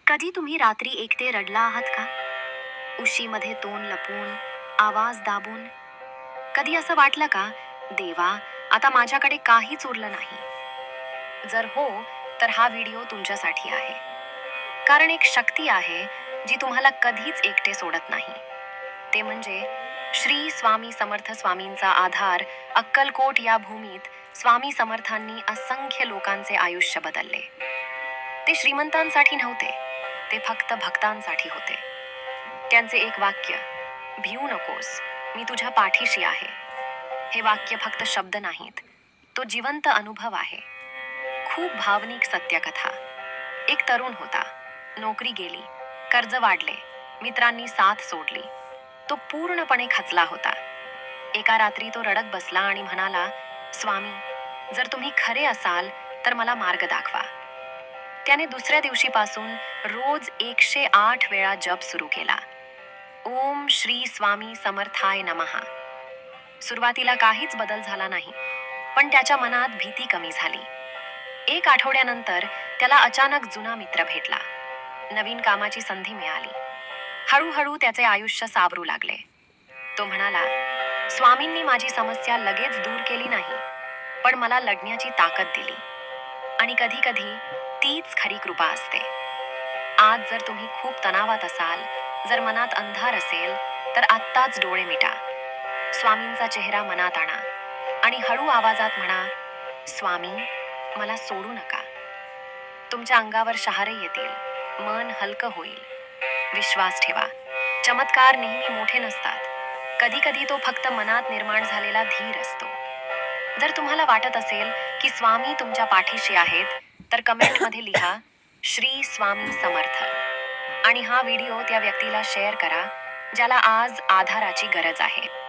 कधी तुम्ही रात्री एकटे रडला आहात का? उशीमध्ये तोंड लपवून, आवाज दाबून? कधी असं वाटलं का, देवा, आता माझ्याकडे काहीच उरलं नाही? जर हो, तर हा व्हिडिओ तुमच्यासाठी आहे. कारण एक शक्ती आहे जी तुम्हाला कधीच एकटे सोडत नाही. ते म्हणजे श्री स्वामी समर्थ स्वामींचा आधार. अक्कलकोट या भूमीत स्वामी समर्थांनी असंख्य लोकांचे आयुष्य बदलले. ते श्रीमंतांसाठी नव्हते, ते फक्त भक्तांसाठी होते. त्यांचे एक वाक्य, भिवू नकोस, मी तुझ्या पाठीशी आहे. हे वाक्य फक्त शब्द नाहीत, तो जिवंत अनुभव आहे. खूप भावनिक सत्यकथा. एक तरुण होता, नोकरी गेली, कर्ज वाढले, मित्रांनी साथ सोडली. तो पूर्णपणे खचला होता. एका रात्री तो रडत बसला आणि म्हणाला, स्वामी, जर तुम्ही खरे असाल तर मला मार्ग दाखवा. त्याने दुसऱ्या दिवशीपासून रोज 108 वेळा जप सुरू केला. ओम श्री स्वामी समर्थाय नमः. सुरुवातीला काहीच बदल झाला नाही, पण त्याच्या मनात भीती कमी झाली. एक आठवड्यानंतर त्याला अचानक जुना मित्र भेटला. नवीन कामाची संधी मिळाली. हळूहळू त्याचे आयुष्य सावरू लागले. तो म्हणाला, स्वामींनी माझी समस्या लगेच दूर केली नाही, पण मला लढण्याची ताकद दिली. आणि कधी कधी तीच खरी कृपा असते. आज जर तुम्ही खूप तणावात असाल, जर मनात अंधार असेल, तर आत्ताच डोळे मिटा. स्वामींचा चेहरा मनात आणा आणि हळू आवाजात म्हणा, स्वामी, मला सोडू नका. तुमच्या अंगावर शहारे येतील, मन हलकं होईल. विश्वास ठेवा, चमत्कार नेहमी मोठे नसतात. कधी कधी तो फक्त मनात निर्माण झालेला धीर असतो. जर तुम्हाला वाटत असेल की स्वामी तुमच्या पाठीशी आहेत, तर कमेंटमध्ये लिहा, श्री स्वामी समर्थ. आणि हा व्हिडिओ त्या व्यक्तीला शेअर करा ज्याला आज आधाराची गरज आहे.